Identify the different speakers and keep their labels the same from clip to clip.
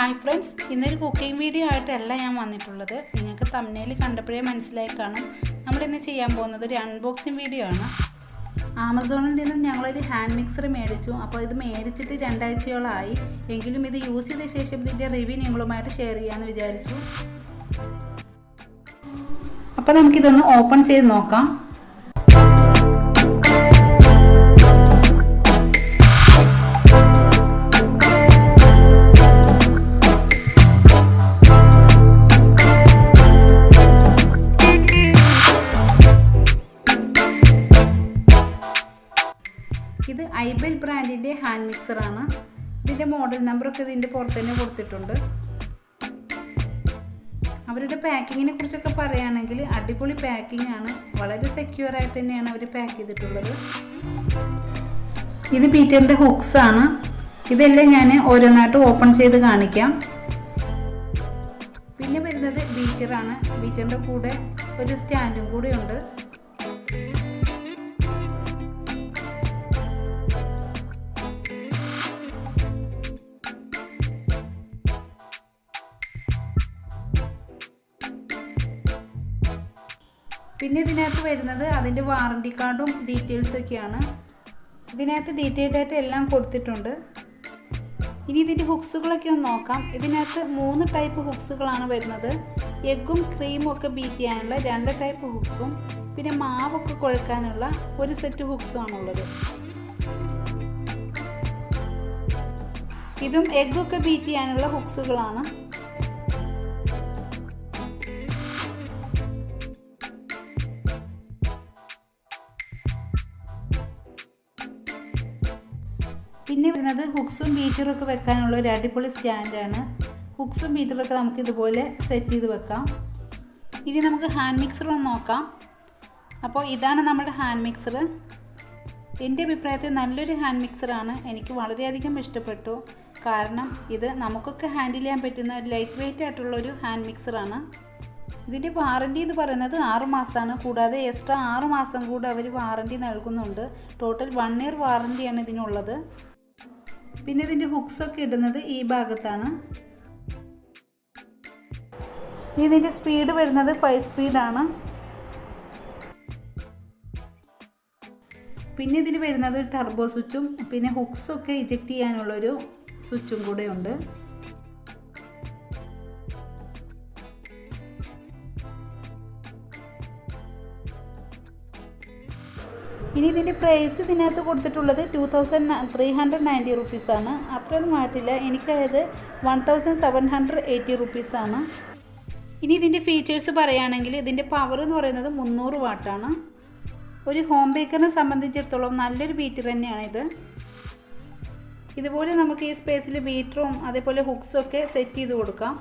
Speaker 1: Hi friends, ഇന്നൊരു cooking video ആയിട്ടല്ല ഞാൻ വന്നിട്ടുള്ളത്. നിങ്ങൾക്ക് തംബ്നെയിൽ കണ്ടപ്പോഴേ മനസ്സിലായി കാണും. നമ്മളിന്ന് ചെയ്യാൻ പോകുന്നത് ഒരു അൺബോക്സിങ് വീഡിയോ ആണ്. ആമസോണിൽ നിന്നും ഞങ്ങളൊരു ഹാൻഡ് മിക്സർ മേടിച്ചു. അപ്പോൾ ഇത് മേടിച്ചിട്ട് 2 ആഴ്ചയോളമായി. എങ്കിലും ഇത് യൂസ് ചെയ്ത ശേഷം ഇതിൻ്റെ റിവ്യൂ നിങ്ങളുമായിട്ട് ഷെയർ ചെയ്യാമെന്ന് വിചാരിച്ചു. അപ്പോൾ നമുക്കിതൊന്ന് ഓപ്പൺ ചെയ്ത് നോക്കാം. ഇത് ഐബെൽ ബ്രാൻഡിൻ്റെ ഹാൻഡ് മിക്സറാണ്. ഇതിൻ്റെ മോഡൽ നമ്പറൊക്കെ ഇതിൻ്റെ പുറത്ത് തന്നെ കൊടുത്തിട്ടുണ്ട്. അവരുടെ പാക്കിങ്ങിനെ കുറിച്ചൊക്കെ പറയുകയാണെങ്കിൽ അടിപൊളി പാക്കിംഗ് ആണ്. വളരെ സെക്യൂർ ആയിട്ട് തന്നെയാണ് അവർ പാക്ക് ചെയ്തിട്ടുള്ളത്. ഇത് ബീറ്ററിൻ്റെ ഹുക്സ് ആണ്. ഇതെല്ലാം ഞാൻ ഓരോന്നായിട്ട് ഓപ്പൺ ചെയ്ത് കാണിക്കാം. പിന്നെ വരുന്നത് ബീറ്ററാണ്. ബീറ്ററിൻ്റെ കൂടെ ഒരു സ്റ്റാൻഡും കൂടെ ഉണ്ട്. പിന്നെ ഇതിനകത്ത് വരുന്നത് അതിൻ്റെ വാറണ്ടി കാർഡും ഡീറ്റെയിൽസൊക്കെയാണ്. ഇതിനകത്ത് ഡീറ്റെയിൽഡ് ആയിട്ട് എല്ലാം കൊടുത്തിട്ടുണ്ട്. ഇനി ഇതിൻ്റെ ഹുക്സുകളൊക്കെ ഒന്ന് നോക്കാം. ഇതിനകത്ത് 3 ടൈപ്പ് ഹുക്സുകളാണ് വരുന്നത്. എഗ്ഗും ക്രീമും ഒക്കെ ബീറ്റ് ചെയ്യാനുള്ള 2 ടൈപ്പ് ഹുക്സും പിന്നെ മാവൊക്കെ കുഴക്കാനുള്ള ഒരു സെറ്റ് ഹുക്സും ആണുള്ളത്. ഇതും എഗ്ഗൊക്കെ ബീറ്റ് ചെയ്യാനുള്ള ഹുക്സുകളാണ്. പിന്നെ വരുന്നത് ഹുക്സും ബീറ്ററും ഒക്കെ വെക്കാനുള്ള ഒരു അടിപൊളി സ്റ്റാൻഡാണ്. ഹുക്സും ബീറ്ററൊക്കെ നമുക്ക് ഇതുപോലെ സെറ്റ് ചെയ്ത് വെക്കാം. ഇനി നമുക്ക് ഹാൻഡ് മിക്സർ ഒന്ന് നോക്കാം. അപ്പോൾ ഇതാണ് നമ്മുടെ ഹാൻഡ് മിക്സർ. എൻ്റെ അഭിപ്രായത്തിൽ നല്ലൊരു ഹാൻഡ് മിക്സറാണ്. എനിക്ക് വളരെയധികം ഇഷ്ടപ്പെട്ടു. കാരണം ഇത് നമുക്കൊക്കെ ഹാൻഡിൽ ചെയ്യാൻ പറ്റുന്ന ഒരു ലൈറ്റ് വെയ്റ്റ് ആയിട്ടുള്ളൊരു ഹാൻഡ് മിക്സറാണ്. ഇതിൻ്റെ വാറണ്ടി എന്ന് പറയുന്നത് 6 മാസമാണ്. കൂടാതെ എക്സ്ട്രാ 6 മാസം കൂടെ അവർ വാറണ്ടി നൽകുന്നുണ്ട്. ടോട്ടൽ 1 ഇയർ വാറണ്ടിയാണ് ഇതിനുള്ളത്. പിന്നെ ഇതിൻ്റെ ഹുക്സൊക്കെ ഇടുന്നത് ഈ ഭാഗത്താണ്. ഇതിൻ്റെ സ്പീഡ് വരുന്നത് 5 സ്പീഡാണ്. പിന്നെ ഇതിൽ വരുന്നത് ഒരു ടർബോ സ്വിച്ചും പിന്നെ ഹുക്സൊക്കെ ഇജക്റ്റ് ചെയ്യാനുള്ളൊരു സ്വിച്ചും കൂടെ ഉണ്ട്. ഇനി ഇതിൻ്റെ പ്രൈസ് ഇതിനകത്ത് കൊടുത്തിട്ടുള്ളത് 2390 റുപ്പീസാണ്. അത്രയൊന്നും ആയിട്ടില്ല. എനിക്കത് 1780 റുപ്പീസാണ്. ഇനി ഇതിൻ്റെ ഫീച്ചേഴ്സ് പറയുകയാണെങ്കിൽ ഇതിൻ്റെ പവർ എന്ന് പറയുന്നത് 300 വാട്ടാണ്. ഒരു ഹോം ബേക്കറിനെ സംബന്ധിച്ചിടത്തോളം നല്ലൊരു ബീറ്റർ തന്നെയാണിത്. ഇതുപോലെ നമുക്ക് ഈ സ്പേസിൽ ബീറ്ററും അതേപോലെ ഹുക്സും ഒക്കെ സെറ്റ് ചെയ്ത് കൊടുക്കാം.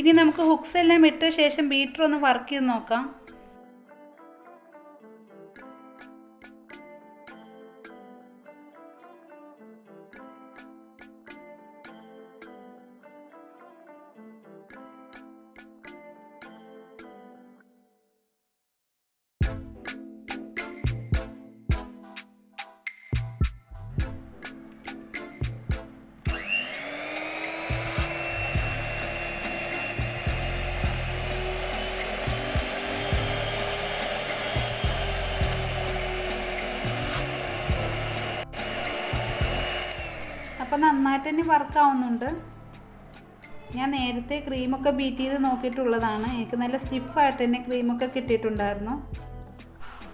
Speaker 1: ഇനി നമുക്ക് ഹുക്സ് എല്ലാം ഇട്ട ശേഷം ബീറ്റർ ഒന്ന് വർക്ക് ചെയ്ത് നോക്കാം. അപ്പോൾ നന്നായിട്ട് തന്നെ വർക്കാവുന്നുണ്ട്. ഞാൻ നേരത്തെ ക്രീമൊക്കെ ബീറ്റ് ചെയ്ത് നോക്കിയിട്ടുള്ളതാണ്. എനിക്ക് നല്ല സ്റ്റിഫായിട്ട് തന്നെ ക്രീമൊക്കെ കിട്ടിയിട്ടുണ്ടായിരുന്നു.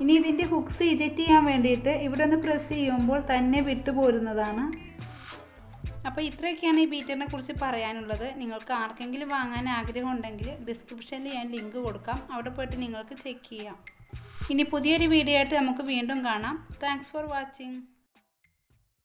Speaker 1: ഇനി ഇതിൻ്റെ ഹുക്സ് ഇജക്റ്റ് ചെയ്യാൻ വേണ്ടിയിട്ട് ഇവിടെ ഒന്ന് പ്രസ് ചെയ്യുമ്പോൾ തന്നെ വിട്ടുപോരുന്നതാണ്. അപ്പോൾ ഇത്രയൊക്കെയാണ് ഈ ബീറ്ററിനെ കുറിച്ച് പറയാനുള്ളത്. നിങ്ങൾക്ക് ആർക്കെങ്കിലും വാങ്ങാൻ ആഗ്രഹമുണ്ടെങ്കിൽ ഡിസ്ക്രിപ്ഷനിൽ ഞാൻ ലിങ്ക് കൊടുക്കാം. അവിടെ പോയിട്ട് നിങ്ങൾക്ക് ചെക്ക് ചെയ്യാം. ഇനി പുതിയൊരു വീഡിയോ ആയിട്ട് നമുക്ക് വീണ്ടും കാണാം. Thanks for watching.